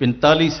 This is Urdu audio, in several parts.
45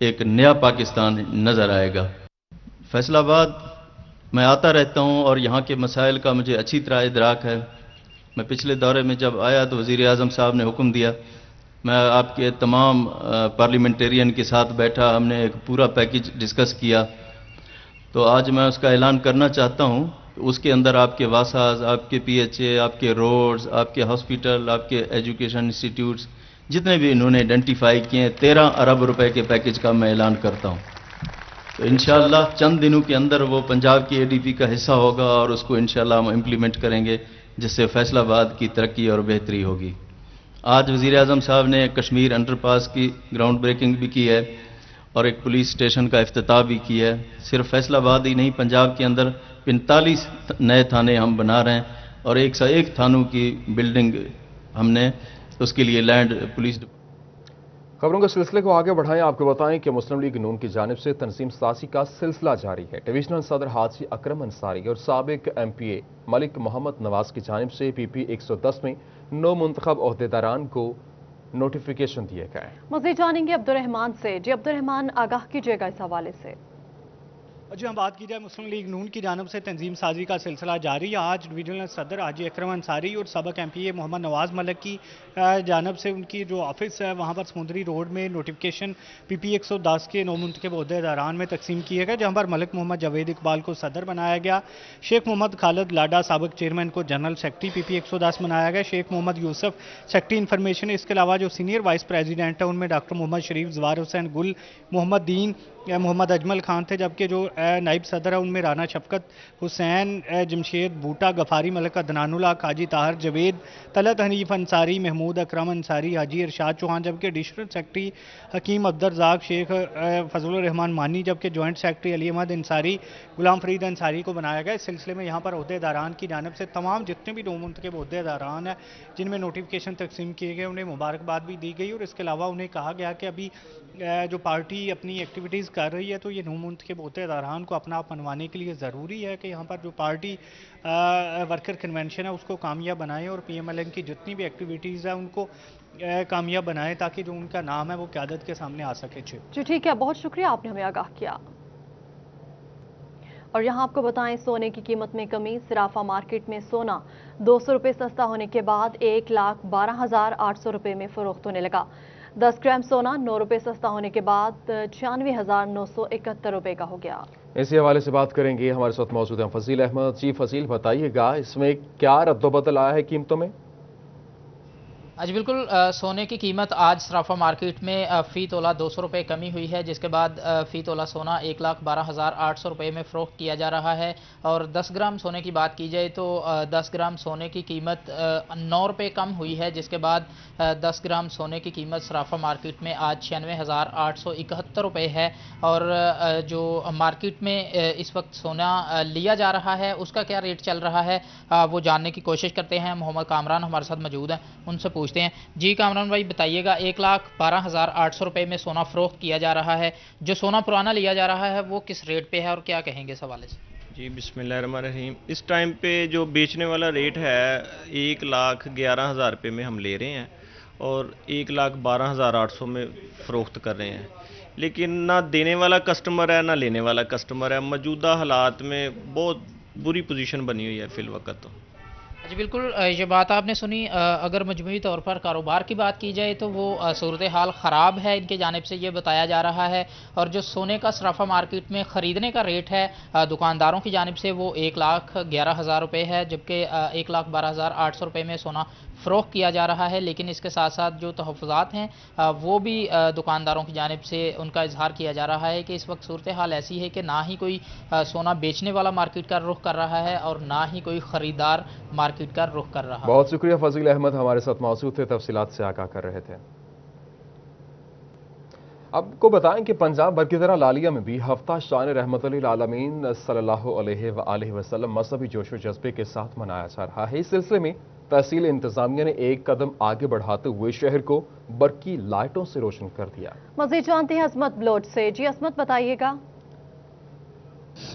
ایک نیا پاکستان نظر آئے گا۔ فیصل آباد میں آتا رہتا ہوں اور یہاں کے مسائل کا مجھے اچھی طرح ادراک ہے۔ میں پچھلے دورے میں جب آیا تو وزیر اعظم صاحب نے حکم دیا، میں آپ کے تمام پارلیمنٹرین کے ساتھ بیٹھا، ہم نے ایک پورا پیکج ڈسکس کیا۔ تو آج میں اس کا اعلان کرنا چاہتا ہوں، اس کے اندر آپ کے واساز، آپ کے پی ایچ اے، آپ کے روڈز، آپ کے ہاسپٹل، آپ کے ایجوکیشن انسٹیٹیوٹس، جتنے بھی انہوں نے آئیڈینٹیفائی کیے ہیں، 13 ارب روپے کے پیکج کا میں اعلان کرتا ہوں۔ تو انشاءاللہ چند دنوں کے اندر وہ پنجاب کی اے ڈی پی کا حصہ ہوگا اور اس کو انشاءاللہ ہم امپلیمنٹ کریں گے، جس سے فیصل آباد کی ترقی اور بہتری ہوگی۔ آج وزیر اعظم صاحب نے کشمیر انڈر پاس کی گراؤنڈ بریکنگ بھی کی ہے اور ایک پولیس اسٹیشن کا افتتاح بھی کیا ہے۔ صرف فیصل آباد ہی نہیں، پنجاب کے اندر 45 نئے تھانے ہم بنا رہے ہیں اور 101 تھانوں کی بلڈنگ ہم نے اس کے لیے لینڈ پولیس۔ خبروں کے سلسلے کو آگے بڑھائیں، آپ کو بتائیں کہ مسلم لیگ نون کی جانب سے تنظیم سازی کا سلسلہ جاری ہے۔ ڈویژنل صدر حاجی اکرم انصاری اور سابق ایم پی اے ملک محمد نواز کی جانب سے پی پی 110 میں 9 منتخب عہدیداران کو نوٹیفیکیشن دیے گئے۔ مزید جانیں گے عبدالرحمان سے۔ جی عبدالرحمان، آگاہ کیجیے گا اس حوالے سے۔ جی ہم بات کی جائے مسلم لیگ نون کی جانب سے تنظیم سازی کا سلسلہ جاری ہے۔ آج ڈویژنل صدر حاجی اکرم انصاری اور سابق ایم پی اے محمد نواز ملک کی جانب سے ان کی جو آفس ہے وہاں پر سمندری روڈ میں نوٹیفیکیشن پی پی 110 کے 9 منتخب عہدیداران میں تقسیم کیے گئے، جہاں پر ملک محمد جاوید اقبال کو صدر بنایا گیا، شیخ محمد خالد لاڈا سابق چیئرمین کو جنرل سیکرٹری پی پی 110 بنایا گیا، شیخ محمد یوسف سیکرٹری انفارمیشن، اس کے علاوہ جو سینئر وائس پریزیڈنٹ ہیں ان میں ڈاکٹر محمد شریف، زوار حسین گل، محمد دین، محمد اجمل خان تھے، جبکہ جو نائب صدر ہے ان میں رانا شفقت حسین، جمشید بوٹا، غفاری ملک عدنان اللہ، قاضی طاہر جوید، طلعت حنیف انصاری، محمود اکرم انصاری، حاجی ارشاد چوہان، جبکہ ایڈیشنل سیکرٹری حکیم عبدالرزاق شیخ فضل الرحمان مانی، جبکہ جوائنٹ سیکرٹری علی احمد انصاری غلام فرید انصاری کو بنایا گیا۔ اس سلسلے میں یہاں پر عہدیداران کی جانب سے تمام جتنے بھی 9 منتخب عہدیداران ہیں جن میں نوٹیفیکیشن تقسیم کیے گئے انہیں مبارکباد بھی دی گئی، اور اس کے علاوہ انہیں کہا گیا کہ ابھی جو پارٹی اپنی ایکٹیویٹیز کر رہی ہے تو یہ 9 منتخب عہدیداران کو اپنا آپ منوانے کے لیے ضروری ہے کہ یہاں پر جو پارٹی ورکر کنونشن ہے اس کو کامیاب بنائیں اور پی ایم ایل این کی جتنی بھی ایکٹیویٹیز ہیں ان کو کامیاب بنائیں تاکہ جو ان کا نام ہے وہ قیادت کے سامنے آ سکے۔ جی ٹھیک ہے، بہت شکریہ، آپ نے ہمیں آگاہ کیا۔ اور یہاں آپ کو بتائیں سونے کی قیمت میں کمی، صرافہ مارکیٹ میں سونا 200 روپے سستا ہونے کے بعد 1,12,800 روپے میں فروخت ہونے لگا۔ 10 گرام سونا 9 روپے سستا ہونے کے بعد 96,971 روپے کا ہو گیا۔ اسی حوالے سے بات کریں گے، ہمارے ساتھ موجود ہیں فضیل احمد۔ جی فضیل، بتائیے گا اس میں کیا رد و بدل آیا ہے قیمتوں میں؟ جی بالکل، سونے کی قیمت آج صرافہ مارکیٹ میں فی تولہ 200 روپے کمی ہوئی ہے، جس کے بعد فی تولہ سونا 1,12,800 روپے میں فروخت کیا جا رہا ہے۔ اور 10 گرام سونے کی بات کی جائے تو 10 گرام سونے کی قیمت 9 روپے کم ہوئی ہے، جس کے بعد 10 گرام سونے کی قیمت صرافہ مارکیٹ میں آج 96,871 روپے ہے۔ اور جو مارکیٹ میں اس وقت سونا لیا جا رہا ہے اس کا کیا ریٹ چل رہا ہے وہ جاننے کی کوشش کرتے ہیں۔ محمد کامران ہمارے ساتھ موجود ہیں، ان سے پوچھتے ہیں۔ جی کامران بھائی، بتائیے گا 1,12,800 روپے میں سونا فروخت کیا جا رہا ہے، جو سونا پرانا لیا جا رہا ہے وہ کس ریٹ پہ ہے اور کیا کہیں گے اس حوالے سے؟ جی بسم اللہ الرحمن الرحیم، اس ٹائم پہ جو بیچنے والا ریٹ ہے 1,11,000 روپے میں ہم لے رہے ہیں اور 1,12,800 میں فروخت کر رہے ہیں، لیکن نہ دینے والا کسٹمر ہے نہ لینے والا کسٹمر ہے۔ موجودہ حالات میں بہت بری پوزیشن بنی ہوئی ہے فی الوقت۔ جی بالکل، یہ بات آپ نے سنی۔ اگر مجموعی طور پر کاروبار کی بات کی جائے تو وہ صورتحال خراب ہے ان کی جانب سے، یہ بتایا جا رہا ہے۔ اور جو سونے کا صرافہ مارکیٹ میں خریدنے کا ریٹ ہے دکانداروں کی جانب سے وہ 1,11,000 روپے ہے، جبکہ 1,12,800 روپے میں سونا فروخت کیا جا رہا ہے۔ لیکن اس کے ساتھ ساتھ جو تحفظات ہیں وہ بھی دکانداروں کی جانب سے ان کا اظہار کیا جا رہا ہے کہ اس وقت صورتحال ایسی ہے کہ نہ ہی کوئی سونا بیچنے والا مارکیٹ کا رخ کر رہا ہے اور نہ ہی کوئی خریدار مارکیٹ کا رخ کر رہا ہے۔ بہت شکریہ فضیل احمد، ہمارے ساتھ موجود تھے، تفصیلات سے آگاہ کر رہے تھے۔ اب کو بتائیں کہ پنجاب بھر کی طرح لالیہ میں بھی ہفتہ شان رحمت للعالمین صلی اللہ علیہ وآلہ وسلم مذہبی جوش و جذبے کے ساتھ منایا جا رہا ہے۔ اس سلسلے میں تحصیل انتظامیہ نے ایک قدم آگے بڑھاتے ہوئے شہر کو برقی لائٹوں سے روشن کر دیا۔ مزید جانتے ہیں عظمت بلوچ سے۔ جی عظمت، بتائیے گا۔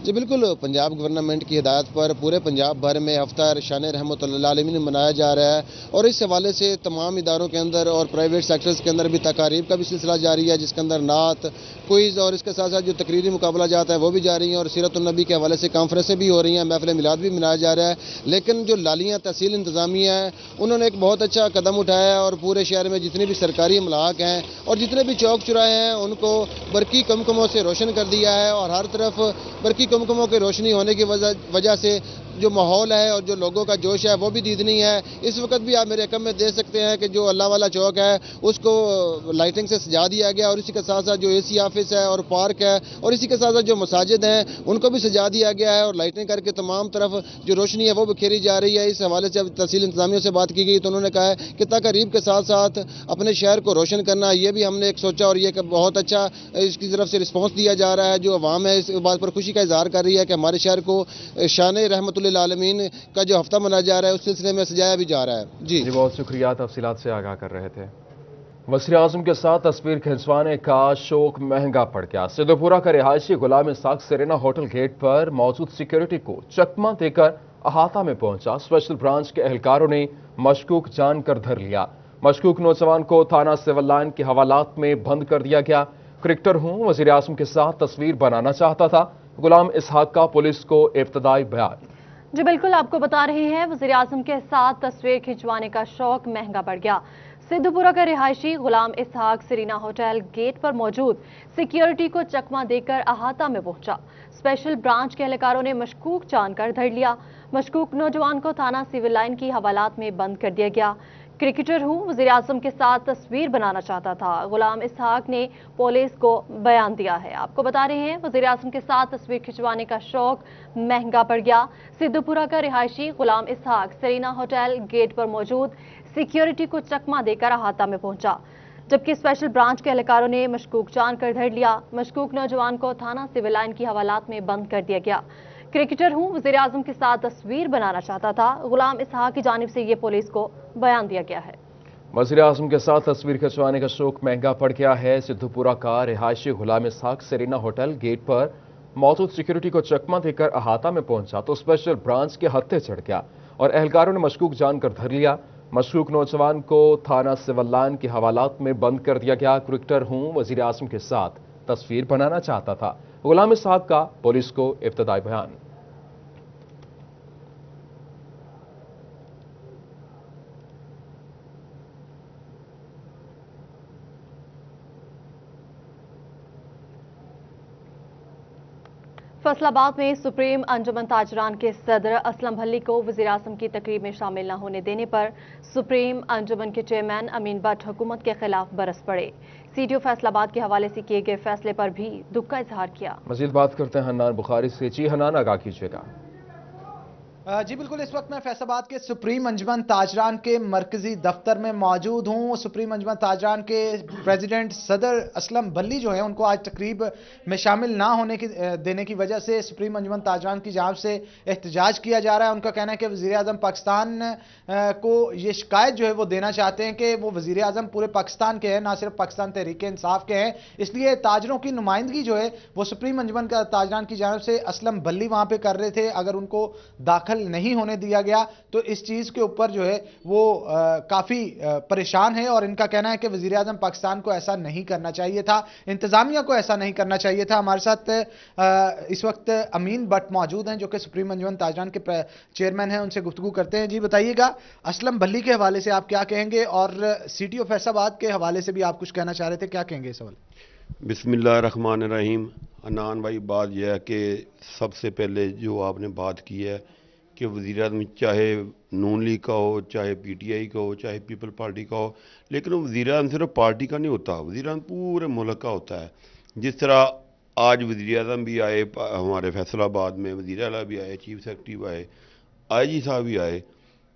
جی بالکل، پنجاب گورنمنٹ کی ہدایت پر پورے پنجاب بھر میں ہفتہ شان رحمت للعالمین منایا جا رہا ہے، اور اس حوالے سے تمام اداروں کے اندر اور پرائیویٹ سیکٹرز کے اندر بھی تقاریب کا بھی سلسلہ جاری ہے، جس کے اندر نعت، کوئز اور اس کے ساتھ ساتھ جو تقریری مقابلہ جاتا ہے وہ بھی جاری ہیں، اور سیرت النبی کے حوالے سے کانفرنسیں بھی ہو رہی ہیں، محفل میلاد بھی منایا جا رہا ہے۔ لیکن جو لالیاں تحصیل انتظامیہ ہے انہوں نے ایک بہت اچھا قدم اٹھایا ہے، اور پورے شہر میں جتنے بھی سرکاری املاک ہیں اور جتنے بھی چوک چوراہے ہیں ان کو برقی کمکموں سے روشن کر دیا ہے، اور ہر طرف برقی کمکموں کی روشنی ہونے کی وجہ سے جو ماحول ہے اور جو لوگوں کا جوش ہے وہ بھی دیدنی ہے۔ اس وقت بھی آپ میرے حکم میں دیکھ سکتے ہیں کہ جو اللہ والا چوک ہے اس کو لائٹنگ سے سجا دیا گیا، اور اسی کے ساتھ ساتھ جو اے سی آفس ہے اور پارک ہے اور اسی کے ساتھ ساتھ جو مساجد ہیں ان کو بھی سجا دیا گیا ہے، اور لائٹنگ کر کے تمام طرف جو روشنی ہے وہ بکھیری جا رہی ہے۔ اس حوالے سے اب تحصیل انتظامیہ سے بات کی گئی تو انہوں نے کہا ہے کہ تقریب کے ساتھ ساتھ اپنے شہر کو روشن کرنا، یہ بھی ہم نے ایک سوچا، اور یہ کہ بہت اچھا اس کی طرف سے رسپانس دیا جا رہا ہے۔ جو عوام ہے اس بات پر خوشی کا اظہار کر رہی ہے کہ ہمارے شہر کو شان رحمت للعالمین کا جو ہفتہ منایا جا رہا ہے اس سلسلے میں سجایا بھی جا رہا ہے۔ جی بہت شکریہ، تفصیلات سے آگاہ کر رہے تھے۔ وزیر اعظم کے ساتھ تصویر کھنچوانے کا شوق مہنگا پڑ گیا۔ سدھو پورہ کا رہائشی غلام اسحاق سرینا ہوٹل گیٹ پر موجود سیکیورٹی کو چکمہ دے کر احاطہ میں پہنچا۔ اسپیشل برانچ کے اہلکاروں نے مشکوک جان کر دھر لیا۔ مشکوک نوجوان کو تھانہ سول لائن کے حوالات میں بند کر دیا گیا۔ کرکٹر ہوں، وزیر اعظم کے ساتھ تصویر بنانا چاہتا تھا، غلام اسحاق کا پولیس کو ابتدائی بیان۔ جی بالکل، آپ کو بتا رہے ہیں وزیر اعظم کے ساتھ تصویر کھنچوانے کا شوق مہنگا پڑ گیا۔ سدھو پورہ کا رہائشی غلام اسحاق سرینا ہوٹل گیٹ پر موجود سیکیورٹی کو چکمہ دے کر احاطہ میں پہنچا۔ اسپیشل برانچ کے اہلکاروں نے مشکوک جان کر دھر لیا۔ مشکوک نوجوان کو تھانہ سول لائن کی حوالات میں بند کر دیا گیا۔ کرکٹر ہوں، وزیر اعظم کے ساتھ تصویر بنانا چاہتا تھا، غلام اسحاق نے پولیس کو بیان دیا ہے۔ آپ کو بتا رہے ہیں وزیر اعظم کے ساتھ تصویر کھنچوانے کا شوق مہنگا پڑ گیا۔ سدھو پورہ کا رہائشی غلام اسحاق سرینا ہوٹل گیٹ پر موجود سیکیورٹی کو چکمہ دے کر احاطہ میں پہنچا، جبکہ اسپیشل برانچ کے اہلکاروں نے مشکوک جان کر دھر لیا۔ مشکوک نوجوان کو تھانہ سول لائن کی حوالات میں بند کر دیا گیا۔ کرکٹر ہوں، وزیر اعظم کے ساتھ تصویر بنانا چاہتا تھا، غلام اسحاق کی جانب سے یہ پولیس کو بیان دیا گیا ہے۔ وزیر اعظم کے ساتھ تصویر کھنچوانے کا شوق مہنگا پڑ گیا ہے۔ سدھو پورہ کا رہائشی غلام اسحاق سرینا ہوٹل گیٹ پر موجود سیکیورٹی کو چکمہ دے کر احاطہ میں پہنچا تو اسپیشل برانچ کے ہتھے چڑھ گیا اور اہلکاروں نے مشکوک جان کر دھر لیا۔ مشکوک نوجوان کو تھانہ سول لائن کے حوالات میں بند کر دیا گیا۔ کرکٹر ہوں، وزیر اعظم کے ساتھ تصویر بنانا چاہتا تھا، غلام اسحاق کا پولیس کو ابتدائی بیان۔ فیصل آباد میں سپریم انجمن تاجران کے صدر اسلم بھلی کو وزیر اعظم کی تقریب میں شامل نہ ہونے دینے پر سپریم انجمن کے چیئرمین امین بٹ حکومت کے خلاف برس پڑے۔ سی ڈی او فیصل آباد کے حوالے سے کیے گئے فیصلے پر بھی دکھ کا اظہار کیا۔ مزید بات کرتے ہیں حنان بخاری سے۔ جی حنان، آگاہ کیجیے گا۔ جی بالکل، اس وقت میں فیصل آباد کے سپریم انجمن تاجران کے مرکزی دفتر میں موجود ہوں۔ سپریم انجمن تاجران کے پریزیڈنٹ صدر اسلم بھلی جو ہیں ان کو آج تقریب میں شامل نہ ہونے دینے کی وجہ سے سپریم انجمن تاجران کی جانب سے احتجاج کیا جا رہا ہے۔ ان کا کہنا ہے کہ وزیر اعظم پاکستان کو یہ شکایت جو ہے وہ دینا چاہتے ہیں کہ وہ وزیر اعظم پورے پاکستان کے ہیں، نہ صرف پاکستان تحریک انصاف کے ہیں، اس لیے تاجروں کی نمائندگی جو ہے وہ سپریم انجمن تاجران کی جانب سے اسلم بھلی وہاں پہ کر رہے تھے۔ اگر ان کو داخل نہیں ہونے دیا گیا تو اس چیز کے اوپر جو ہے وہ کافی پریشان ہے، اور ان کا کہنا ہے کہ وزیر اعظم پاکستان کو ایسا نہیں کرنا چاہیے تھا، انتظامیہ کو ایسا نہیں کرنا چاہیے تھا۔ ہمارے ساتھ اس وقت امین بٹ موجود ہیں جو کہ سپریم انجمن تاجران کے چیئرمین ہیں، ان سے گفتگو کرتے ہیں۔ جی بتائیے گا، اسلم بھلی کے حوالے سے آپ کیا کہیں گے، اور سی ٹی او فیصل آباد کے حوالے سے بھی آپ کچھ کہنا چاہ رہے تھے، کیا کہیں گے اس حوالے؟ بسم اللہ الرحمن الرحیم۔ انان بھائی، بات یہ ہے کہ سب سے پہلے جو آپ نے بات کی ہے کہ وزیر اعظم چاہے نون لیگ کا ہو، چاہے پی ٹی آئی کا ہو، چاہے پیپل پارٹی کا ہو، لیکن وزیر اعظم صرف پارٹی کا نہیں ہوتا، وزیر اعظم پورے ملک کا ہوتا ہے۔ جس طرح آج وزیر اعظم بھی آئے ہمارے فیصل آباد میں، وزیر اعلیٰ بھی آئے، چیف سیکرٹری بھی آئے، آئی جی صاحب بھی آئے،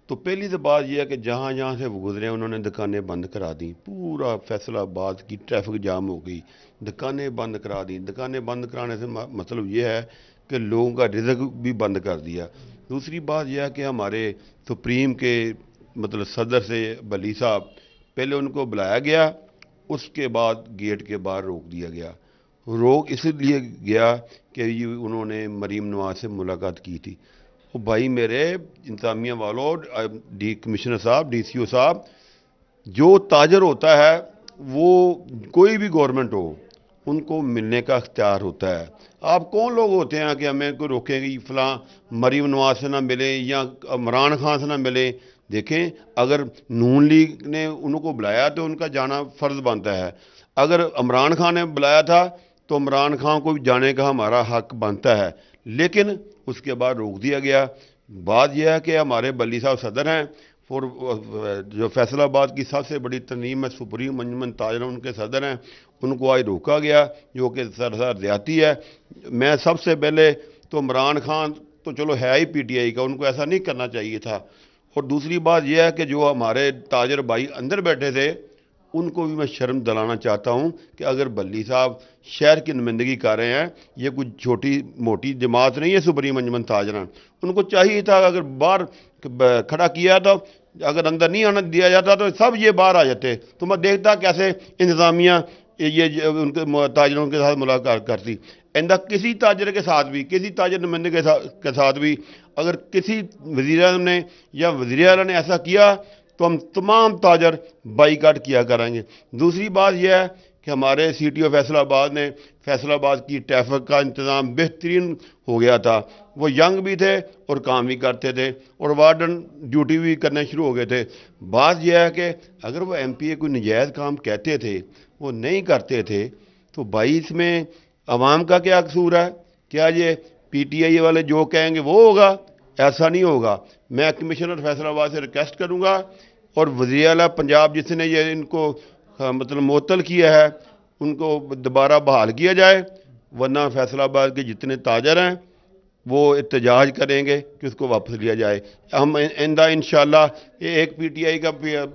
تو پہلی تو بات یہ ہے کہ جہاں جہاں سے وہ گزرے انہوں نے دکانیں بند کرا دیں، پورا فیصل آباد کی ٹریفک جام ہو گئی، دکانیں بند کرا دیں۔ دکانیں بند کرانے سے مطلب یہ ہے کہ لوگوں کا رزق بھی بند کر دیا۔ دوسری بات یہ ہے کہ ہمارے سپریم کے مطلب صدر سے بلی صاحب، پہلے ان کو بلایا گیا، اس کے بعد گیٹ کے باہر روک دیا گیا۔ روک اس لیے گیا کہ یہ انہوں نے مریم نواز سے ملاقات کی تھی. وہ بھائی میرے انتظامیہ والوں، کمشنر صاحب، ڈی سی او صاحب، جو تاجر ہوتا ہے وہ کوئی بھی گورنمنٹ ہو ان کو ملنے کا اختیار ہوتا ہے. آپ کون لوگ ہوتے ہیں کہ ہمیں کوئی روکیں گے فلاں مریم نواز سے نہ ملیں یا عمران خان سے نہ ملیں؟ دیکھیں، اگر نون لیگ نے ان کو بلایا تو ان کا جانا فرض بنتا ہے. اگر عمران خان نے بلایا تھا تو عمران خان کو بھی جانے کا ہمارا حق بنتا ہے، لیکن اس کے بعد روک دیا گیا. بات یہ ہے کہ ہمارے بلی صاحب صدر ہیں، اور جو فیصل آباد کی سب سے بڑی تنظیم ہے سپریم انجمن تاجران، ان کے صدر ہیں، ان کو آج روکا گیا جو کہ سراسر زیادتی ہے. میں سب سے پہلے تو عمران خان تو چلو ہے ہی پی ٹی آئی کا، ان کو ایسا نہیں کرنا چاہیے تھا. اور دوسری بات یہ ہے کہ جو ہمارے تاجر بھائی اندر بیٹھے تھے ان کو بھی میں شرم دلانا چاہتا ہوں کہ اگر بلی صاحب شہر کی نمائندگی کر رہے ہیں، یہ کوئی چھوٹی موٹی جماعت نہیں ہے سپریم انجمن تاجران. ان کو چاہیے تھا اگر باہر کھڑا کیا تھا، اگر اندر نہیں آنا دیا جاتا تو سب یہ باہر آ جاتے. تو میں دیکھتا کیسے انتظامیہ یہ ان کے تاجروں کے ساتھ ملاقات کرتی. آئندہ کسی تاجر کے ساتھ بھی، کسی تاجر نمائندے کے ساتھ بھی اگر کسی وزیر اعظم نے یا وزیر اعلیٰ نے ایسا کیا تو ہم تمام تاجر بائیکاٹ کیا کریں گے. دوسری بات یہ ہے کہ ہمارے سی ٹی او فیصل آباد نے فیصل آباد کی ٹریفک کا انتظام بہترین ہو گیا تھا. وہ ینگ بھی تھے اور کام بھی کرتے تھے اور وارڈن ڈیوٹی بھی کرنے شروع ہو گئے تھے. بات یہ ہے کہ اگر وہ ایم پی اے کوئی نجائز کام کہتے تھے وہ نہیں کرتے تھے تو بھائی اس میں عوام کا کیا قصور ہے؟ کیا یہ پی ٹی آئی والے جو کہیں گے وہ ہوگا؟ ایسا نہیں ہوگا. میں کمشنر فیصل آباد سے ریکویسٹ کروں گا اور وزیر اعلیٰ پنجاب جس نے یہ ان کو مطلب معطل کیا ہے ان کو دوبارہ بحال کیا جائے، ورنہ فیصل آباد کے جتنے تاجر ہیں وہ احتجاج کریں گے کہ اس کو واپس لیا جائے. ہم آئندہ انشاءاللہ ایک پی ٹی آئی کا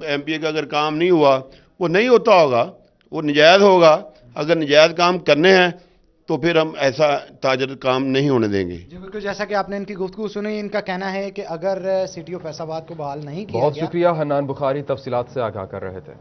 ایم پی اے کا اگر کام نہیں ہوا، وہ نہیں ہوتا ہوگا، وہ نجائز ہوگا. اگر نجائز کام کرنے ہیں تو پھر ہم ایسا تاجر کام نہیں ہونے دیں گے. جی بالکل، جیسا کہ آپ نے ان کی گفتگو سنی، ان کا کہنا ہے کہ اگر سی ٹی او فیصل آباد کو بحال نہیں کیا بہت شکریہ حنان بخاری، تفصیلات سے آگاہ کر رہے تھے.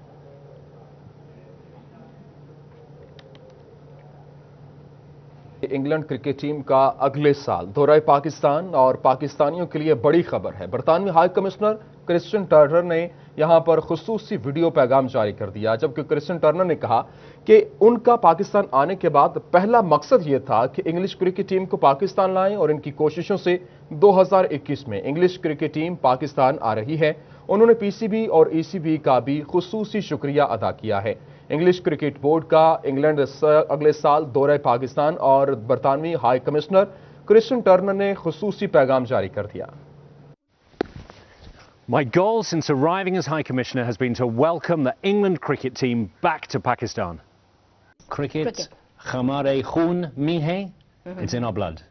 انگلینڈ کرکٹ ٹیم کا اگلے سال دورہ پاکستان اور پاکستانیوں کے لیے بڑی خبر ہے. برطانوی ہائی کمشنر کرسٹن ٹرنر نے یہاں پر خصوصی ویڈیو پیغام جاری کر دیا، جبکہ کرسٹن ٹرنر نے کہا کہ ان کا پاکستان آنے کے بعد پہلا مقصد یہ تھا کہ انگلش کرکٹ ٹیم کو پاکستان لائیں، اور ان کی کوششوں سے 2021 میں انگلش کرکٹ ٹیم پاکستان آ رہی ہے. انہوں نے پی سی بی اور ای سی بی کا بھی خصوصی شکریہ ادا کیا ہے. انگلش کرکٹ بورڈ کا انگلینڈ اگلے سال دورہ پاکستان اور برطانوی ہائی کمشنر کرسٹن ٹرنر نے خصوصی پیغام جاری کر دیا. My goal since arriving as High Commissioner has been to welcome the England cricket team back to Pakistan. Cricket ہمارے خون میں ہے. It's in our blood.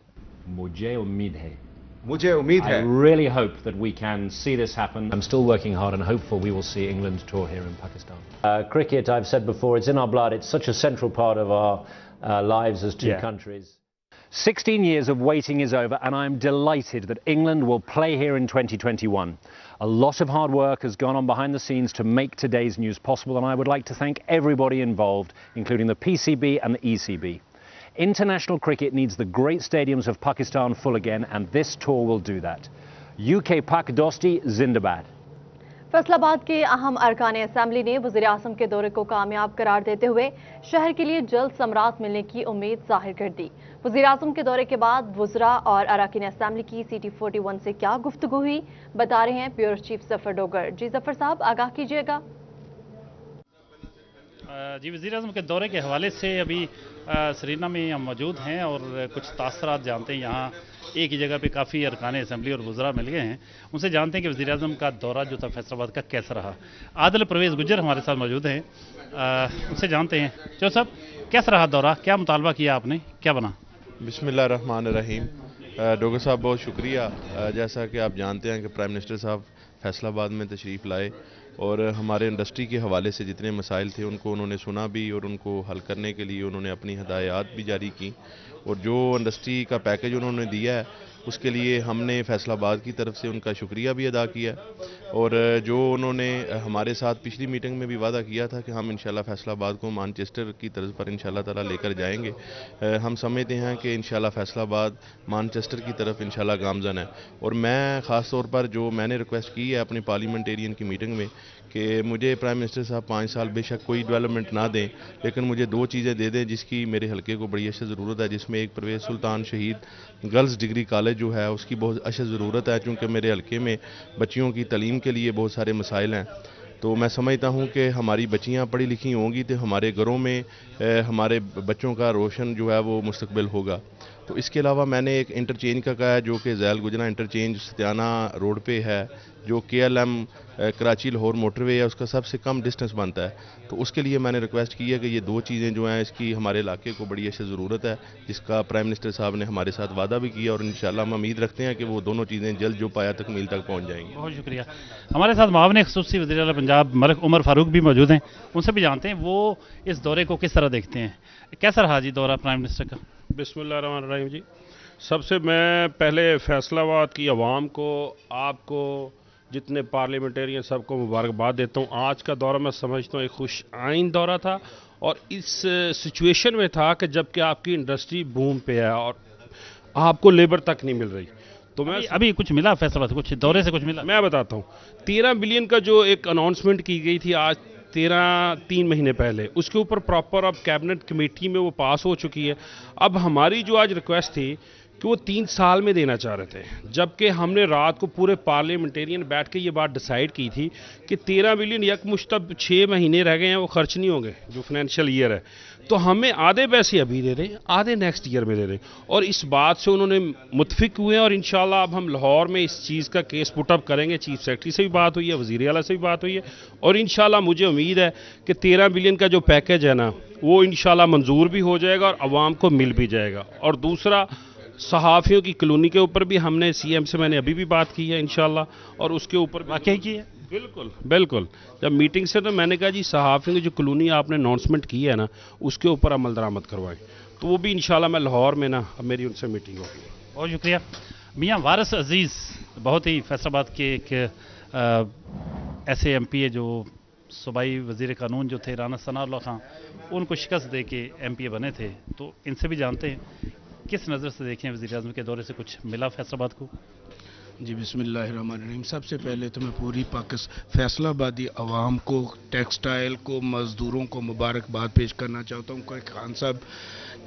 مجھے امید ہے. I really hope that we can see this happen. I'm still working hard and hopeful we will see England tour here in Pakistan. Cricket, I've said before, it's in our blood. It's such a central part of our lives as two countries. 16 years of waiting is over, and I'm delighted that England will play here in 2021. A lot of hard work has gone on behind the scenes to make today's news possible, and I would like to thank everybody involved, including the PCB and the ECB. International cricket needs the great stadiums of Pakistan full again, and this tour will do that. UK Pak Dosti Zindabad. Faisal آباد کے اہم ارکان اسمبلی نے وزیر اعظم کے دورے کو کامیاب قرار دیتے ہوئے شہر کے لیے جلد ثمرات ملنے کی امید ظاہر کر دی. وزیر اعظم کے دورے کے بعد وزراء اور اراکین اسمبلی کی سی ٹی 41 سے کیا گفتگو ہوئی، بتا رہے ہیں بیورو چیف ظفر ڈوگر. جی ظفر صاحب، آگاہ کیجیے گا. جی، وزیر اعظم کے دورے کے حوالے سے ابھی سرینا میں ہم موجود ہیں اور کچھ تاثرات جانتے ہیں. یہاں ایک ہی جگہ پہ کافی ارکان اسمبلی اور وزراء مل گئے ہیں، ان سے جانتے ہیں کہ وزیر اعظم کا دورہ جو تھا فیصل آباد کا کیسا رہا. عادل پرویز گجر ہمارے ساتھ موجود ہیں، ان سے جانتے ہیں. جو صاحب، کیسا رہا دورہ؟ کیا مطالبہ کیا آپ نے؟ کیا بنا؟ بسم اللہ الرحمن الرحیم. ڈوگر صاحب بہت شکریہ. جیسا کہ آپ جانتے ہیں کہ پرائم منسٹر صاحب فیصل آباد میں تشریف لائے اور ہمارے انڈسٹری کے حوالے سے جتنے مسائل تھے ان کو انہوں نے سنا بھی اور ان کو حل کرنے کے لیے انہوں نے اپنی ہدایات بھی جاری کی. اور جو انڈسٹری کا پیکج انہوں نے دیا ہے اس کے لیے ہم نے فیصل آباد کی طرف سے ان کا شکریہ بھی ادا کیا. اور جو انہوں نے ہمارے ساتھ پچھلی میٹنگ میں بھی وعدہ کیا تھا کہ ہم انشاءاللہ فیصل آباد کو مانچسٹر کی طرز پر انشاءاللہ تعالی لے کر جائیں گے، ہم سمجھتے ہیں کہ انشاءاللہ فیصل آباد مانچسٹر کی طرف انشاءاللہ گامزن ہے۔ اور میں خاص طور پر جو میں نے ریکویسٹ کی ہے اپنی پارلیمنٹیرین کی میٹنگ میں کہ مجھے پرائم منسٹر صاحب 5 سال بے شک کوئی ڈیولپمنٹ نہ دیں، لیکن مجھے 2 چیزیں دے دیں جس کی میرے حلقے کو بڑی اشد ضرورت ہے، جس میں ایک پرویز سلطان شہید گرلز ڈگری کالج جو ہے اس کی بہت اشد ضرورت ہے، چونکہ میرے حلقے میں بچیوں کی تعلیم کے لیے بہت سارے مسائل ہیں۔ تو میں سمجھتا ہوں کہ ہماری بچیاں پڑھی لکھی ہوں گی تو ہمارے گھروں میں ہمارے بچوں کا روشن جو ہے وہ مستقبل ہوگا۔ تو اس کے علاوہ میں نے ایک انٹرچینج کا کہا ہے جو کہ ذیل گجرا انٹرچینج ستیانہ روڈ پہ ہے، جو KLM کراچی لاہور موٹر وے ہے، اس کا سب سے کم ڈسٹنس بنتا ہے۔ تو اس کے لیے میں نے ریکویسٹ کی ہے کہ یہ 2 چیزیں جو ہیں اس کی ہمارے علاقے کو بڑی اشد ضرورت ہے، جس کا پرائم منسٹر صاحب نے ہمارے ساتھ وعدہ بھی کیا، اور انشاءاللہ ہم امید رکھتے ہیں کہ وہ دونوں چیزیں جلد جو پایا تکمیل تک پہنچ جائیں گی۔ بہت شکریہ۔ ہمارے ساتھ معاون خصوصی وزیر اعلیٰ پنجاب ملک عمر فاروق بھی موجود ہیں، ان سے بھی جانتے ہیں وہ اس دورے کو کس طرح دیکھتے ہیں۔ کیسا رہا جی دورہ پرائم منسٹر کا؟ بسم اللہ الرحمن الرحیم جی، سب سے میں پہلے فیصل آباد کی عوام کو، آپ کو، جتنے پارلیمنٹیرین سب کو مبارکباد دیتا ہوں۔ آج کا دورہ میں سمجھتا ہوں ایک خوش آئند دورہ تھا، اور اس سچویشن میں تھا کہ جب کہ آپ کی انڈسٹری بوم پہ ہے اور آپ کو لیبر تک نہیں مل رہی۔ تو میں ابھی کچھ ملا فیصلہ سے، کچھ دورے سے کچھ ملا؟ میں بتاتا ہوں، 13 بلین کا جو ایک اناؤنسمنٹ کی گئی تھی آج 3 مہینے پہلے، اس کے اوپر پراپر اب کیبنٹ کمیٹی میں وہ پاس ہو چکی ہے۔ اب ہماری جو آج ریکویسٹ تھی کہ وہ 3 سال میں دینا چاہ رہے تھے، جبکہ ہم نے رات کو پورے پارلیمنٹیرین بیٹھ کے یہ بات ڈیسائیڈ کی تھی کہ 13 بلین یک مشتب 6 مہینے رہ گئے ہیں وہ خرچ نہیں ہوں گے جو فائنینشیل ایئر ہے، تو ہمیں آدھے پیسے ابھی دے دیں، آدھے نیکسٹ ایئر میں دے دیں، اور اس بات سے انہوں نے متفق ہوئے ہیں۔ اور انشاءاللہ اب ہم لاہور میں اس چیز کا کیس پٹ اپ کریں گے، چیف سیکرٹری سے بھی بات ہوئی ہے، وزیر اعلیٰ سے بھی بات ہوئی ہے، اور انشاءاللہ مجھے امید ہے کہ 13 بلین کا جو پیکیج ہے نا وہ انشاءاللہ منظور بھی ہو جائے گا اور عوام کو مل بھی جائے گا۔ اور دوسرا، صحافیوں کی کلونی کے اوپر بھی ہم نے CM سے میں نے ابھی بھی بات کی ہے انشاءاللہ، اور اس کے اوپر واقعی کی ہے۔ بالکل جب میٹنگ سے تو میں نے کہا جی صحافیوں کی جو کلونی آپ نے اناؤنسمنٹ کی ہے نا اس کے اوپر عمل درآمد کروائیں، تو وہ بھی انشاءاللہ میں لاہور میں نا اب میری ان سے میٹنگ ہوگی۔ بہت شکریہ۔ میاں وارث عزیز بہت ہی فیصل آباد کے ایک ایسے MP جو صوبائی وزیر قانون جو تھے رانا ثناء اللہ خان، ان کو شکست دے کے MPA بنے تھے، تو ان سے بھی جانتے ہیں کس نظر سے دیکھیں وزیر اعظم کے دورے سے کچھ ملا فیصل آباد کو؟ جی بسم اللہ الرحمن الرحیم۔ سب سے پہلے تو میں پوری فیصل آبادی عوام کو، ٹیکسٹائل کو، مزدوروں کو مبارکباد پیش کرنا چاہتا ہوں کہ خان صاحب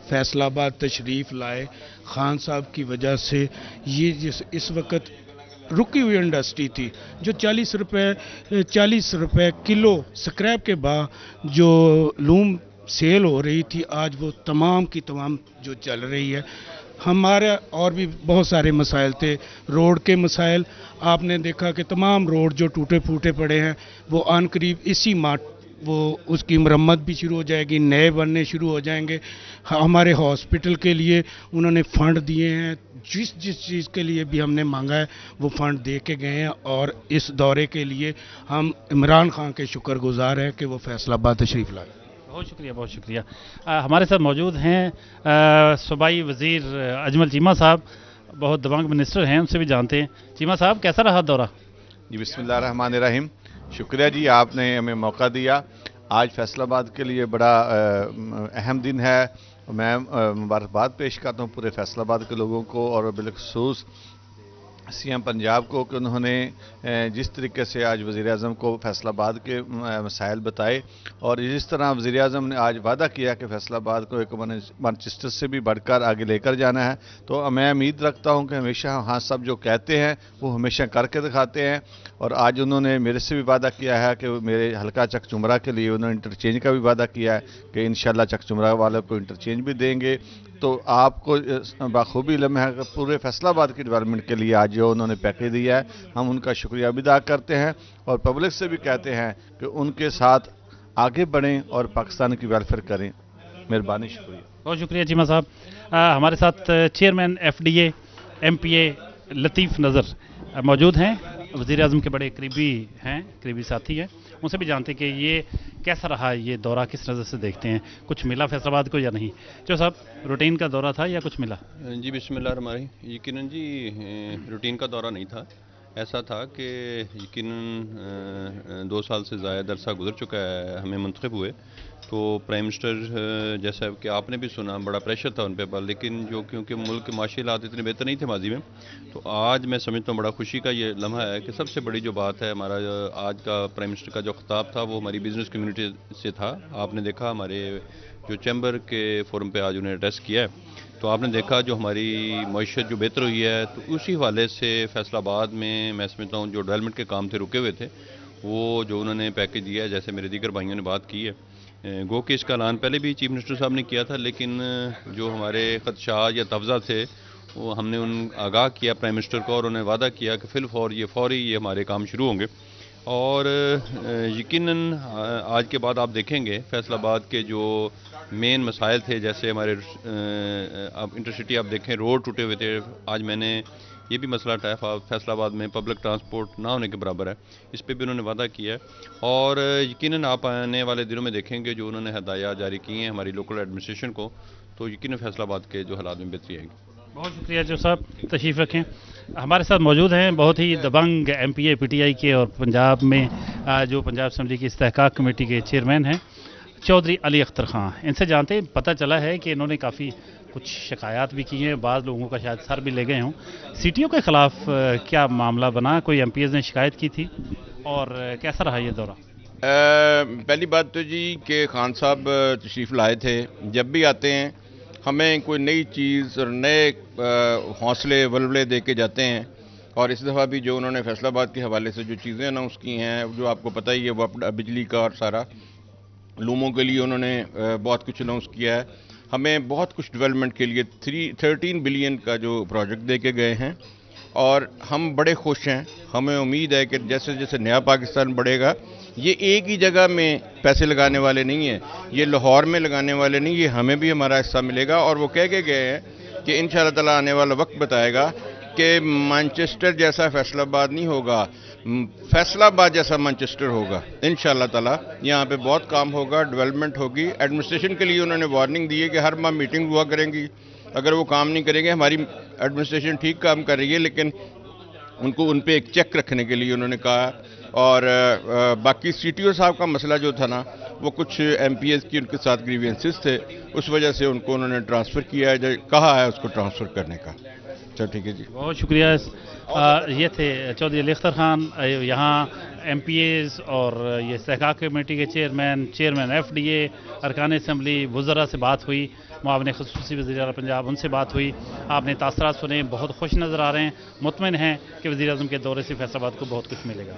فیصل آباد تشریف لائے۔ خان صاحب کی وجہ سے یہ اس وقت رکی ہوئی انڈسٹری تھی جو 40 روپے کلو سکریپ کے بعد جو لوم سیل ہو رہی تھی، آج وہ تمام کی تمام جو چل رہی ہے۔ ہمارے اور بھی بہت سارے مسائل تھے، روڈ کے مسائل، آپ نے دیکھا کہ تمام روڈ جو ٹوٹے پھوٹے پڑے ہیں وہ آن قریب اسی ماہ وہ اس کی مرمت بھی شروع ہو جائے گی، نئے بننے شروع ہو جائیں گے۔ ہمارے ہاسپٹل کے لیے انہوں نے فنڈ دیے ہیں، جس چیز کے لیے بھی ہم نے مانگا ہے وہ فنڈ دے کے گئے ہیں، اور اس دورے کے لیے ہم عمران خان کے شکر گزار ہیں کہ وہ فیصل آباد تشریف لائے۔ بہت شکریہ، بہت شکریہ۔ ہمارے ساتھ موجود ہیں صوبائی وزیر اجمل چیمہ صاحب، بہت دبنگ منسٹر ہیں، ان سے بھی جانتے ہیں۔ چیمہ صاحب کیسا رہا دورہ؟ جی بسم اللہ الرحمن الرحیم، شکریہ جی آپ نے ہمیں موقع دیا۔ آج فیصل آباد کے لیے بڑا اہم دن ہے، میں مبارکباد پیش کرتا ہوں پورے فیصل آباد کے لوگوں کو، اور بالخصوص CM پنجاب کو کہ انہوں نے جس طریقے سے آج وزیر اعظم کو فیصل آباد کے مسائل بتائے، اور جس طرح وزیر اعظم نے آج وعدہ کیا کہ فیصل آباد کو ایک مانچسٹر سے بھی بڑھ کر آگے لے کر جانا ہے، تو میں امید رکھتا ہوں کہ ہمیشہ ہاں سب جو کہتے ہیں وہ ہمیشہ کر کے دکھاتے ہیں۔ اور آج انہوں نے میرے سے بھی وعدہ کیا ہے کہ میرے حلقہ چک چمرہ کے لیے انہوں نے انٹرچینج کا بھی وعدہ کیا ہے کہ انشاءاللہ چک چمرہ والوں کو انٹرچینج بھی دیں گے۔ تو آپ کو بخوبی علم ہے کہ پورے فیصل آباد کی ڈیولپمنٹ کے لیے آج جو انہوں نے پیکیج دیا ہے، ہم ان کا شکریہ بھی ادا کرتے ہیں، اور پبلک سے بھی کہتے ہیں کہ ان کے ساتھ آگے بڑھیں اور پاکستان کی ویلفیئر کریں۔ مہربانی، شکریہ۔ بہت شکریہ چیمہ صاحب۔ ہمارے ساتھ چیئرمین FDA MPA لطیف نظر موجود ہیں، وزیر اعظم کے بڑے قریبی ہیں، قریبی ساتھی ہیں، ان سے بھی جانتے ہیں کہ یہ کیسا رہا، یہ دورہ کس نظر سے دیکھتے ہیں، کچھ ملا فیصل آباد کو یا نہیں؟ جو صاحب روٹین کا دورہ تھا یا کچھ ملا؟ جی بسم اللہ الرحمن الرحیم، یقیناً جی روٹین کا دورہ نہیں تھا، ایسا تھا کہ یقیناً 2 سال سے زائد عرصہ گزر چکا ہے ہمیں منتخب ہوئے، تو پرائم منسٹر جیسا کہ آپ نے بھی سنا بڑا پریشر تھا ان پہ، لیکن جو کیونکہ ملک کے معاشی حالات اتنے بہتر نہیں تھے ماضی میں، تو آج میں سمجھتا ہوں بڑا خوشی کا یہ لمحہ ہے کہ سب سے بڑی جو بات ہے ہمارا آج کا پرائم منسٹر کا جو خطاب تھا وہ ہماری بزنس کمیونٹی سے تھا۔ آپ نے دیکھا ہمارے جو چیمبر کے فورم پہ آج انہیں ایڈریس کیا ہے، تو آپ نے دیکھا جو ہماری معیشت جو بہتر ہوئی ہے، تو اسی حوالے سے فیصل آباد میں سمجھتا ہوں جو ڈیولپمنٹ کے کام تھے رکے ہوئے تھے، وہ جو انہوں نے پیکیج دیا ہے، جیسے میرے دیگر بھائیوں نے بات کی ہے، گو کہ اس کا اعلان پہلے بھی چیف منسٹر صاحب نے کیا تھا، لیکن جو ہمارے خدشات یا تفضہ تھے وہ ہم نے آگاہ کیا پرائم منسٹر کو، اور انہیں وعدہ کیا کہ فوری یہ ہمارے کام شروع ہوں گے۔ اور یقیناً آج کے بعد آپ دیکھیں گے فیصل آباد کے جو مین مسائل تھے، جیسے ہمارے انٹرسٹی آپ دیکھیں روڈ ٹوٹے ہوئے تھے، آج میں نے یہ بھی مسئلہ اٹھایا فیصل آباد میں پبلک ٹرانسپورٹ نہ ہونے کے برابر ہے، اس پہ بھی انہوں نے وعدہ کیا ہے، اور یقیناً آپ آنے والے دنوں میں دیکھیں گے جو انہوں نے ہدایات جاری کی ہیں ہماری لوکل ایڈمنسٹریشن کو، تو یقیناً فیصل آباد کے جو حالات میں بہتری آئے گی۔ بہت شکریہ جو صاحب، تشریف رکھیں۔ ہمارے ساتھ موجود ہیں بہت ہی دبنگ M P a P T I کے اور پنجاب میں جو پنجاب اسمبلی کی استحقاق کمیٹی کے چیئرمین ہیں چودھری علی اختر خان، ان سے جانتے ہیں پتہ چلا ہے کہ انہوں نے کافی کچھ شکایات بھی کی ہیں، بعض لوگوں کا شاید سر بھی لے گئے ہوں، سیٹیوں کے خلاف کیا معاملہ بنا، کوئی ایم پی ایز نے شکایت کی تھی اور کیسا رہا یہ دورہ؟ پہلی بات تو جی کہ خان صاحب تشریف لائے تھے، جب بھی آتے ہیں ہمیں کوئی نئی چیز اور نئے حوصلے ولولے دے کے جاتے ہیں، اور اس دفعہ بھی جو انہوں نے فیصل آباد کے حوالے سے جو چیزیں اناؤنس کی ہیں، جو آپ کو پتہ ہی ہے، وہ بجلی کا اور سارا لوموں کے لیے انہوں نے بہت کچھ اناؤنس کیا ہے، ہمیں بہت کچھ ڈیولپمنٹ کے لیے 13 بلین کا جو پروجیکٹ دے کے گئے ہیں، اور ہم بڑے خوش ہیں، ہمیں امید ہے کہ جیسے جیسے نیا پاکستان بڑھے گا، یہ ایک ہی جگہ میں پیسے لگانے والے نہیں ہیں، یہ لاہور میں لگانے والے نہیں، یہ ہمیں بھی ہمارا حصہ ملے گا، اور وہ کہہ کے گئے ہیں کہ انشاءاللہ تعالی آنے والا وقت بتائے گا کہ مانچسٹر جیسا فیصل آباد نہیں ہوگا، فیصل آباد جیسا مانچسٹر ہوگا انشاءاللہ تعالی۔ یہاں پہ بہت کام ہوگا، ڈیولپمنٹ ہوگی، ایڈمنسٹریشن کے لیے انہوں نے وارننگ دی ہے کہ ہر ماہ میٹنگ ہوا کریں گی، اگر وہ کام نہیں کریں گے، ہماری ایڈمنسٹریشن ٹھیک کام کر رہی ہے لیکن ان پہ ایک چیک رکھنے کے لیے انہوں نے کہا، اور باقی سی ٹی او صاحب کا مسئلہ جو تھا نا، وہ کچھ ایم پی ایس کی ان کے ساتھ گریوینسز تھے، اس وجہ سے ان کو انہوں نے ٹرانسفر کیا ہے، کہا ہے اس کو ٹرانسفر کرنے کا۔ اچھا ٹھیک ہے جی، بہت شکریہ۔ یہ تھے چودھری علی اختر خان، یہاں ایم پی ایز اور یہ استحقاق کمیٹی کے چیئرمین ایف ڈی اے، ارکان اسمبلی، وزراء سے بات ہوئی، معاون خصوصی وزیر اعلیٰ پنجاب ان سے بات ہوئی، آپ نے تاثرات سنے، بہت خوش نظر آ رہے ہیں، مطمئن ہیں کہ وزیر اعظم کے دورے سے فیصل آباد کو بہت کچھ ملے گا۔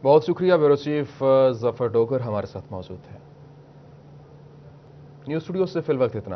بہت شکریہ بیورو چیف ظفر ڈوگر ہمارے ساتھ موجود ہیں۔ نیوز اسٹوڈیو سے فی الوقت اتنا ہی۔